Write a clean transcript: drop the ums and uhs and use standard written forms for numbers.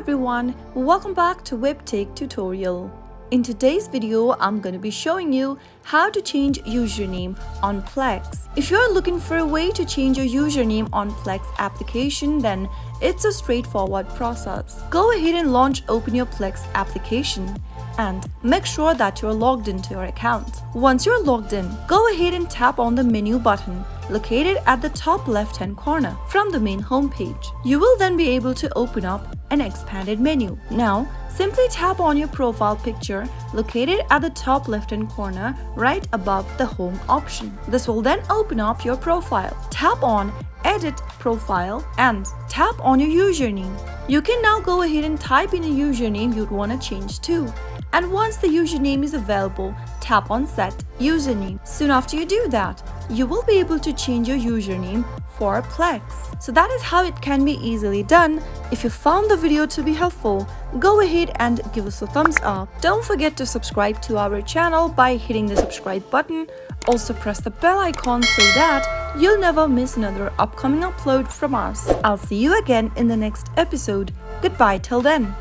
everyone, welcome back to Webtech Tutorial. In today's video, I'm going to be showing you how to change username on Plex. If you're looking for a way to change your username on Plex application, then it's a straightforward process. Go ahead and open your Plex application and make sure that you're logged into your account. Once you're logged in, go ahead and tap on the menu button located at the top left-hand corner from the main homepage. You will then be able to open up an expanded menu. Now, simply tap on your profile picture located at the top left-hand corner right above the home option. This will then open up your profile. Tap on Edit Profile and tap on your username. You can now go ahead and type in a username you'd want to change to. And once the username is available, tap on Set Username. Soon after you do that, you will be able to change your username for Plex. So that is how it can be easily done. If you found the video to be helpful, go ahead and give us a thumbs up. Don't forget to subscribe to our channel by hitting the subscribe button. Also press the bell icon so that you'll never miss another upcoming upload from us. I'll see you again in the next episode. Goodbye till then.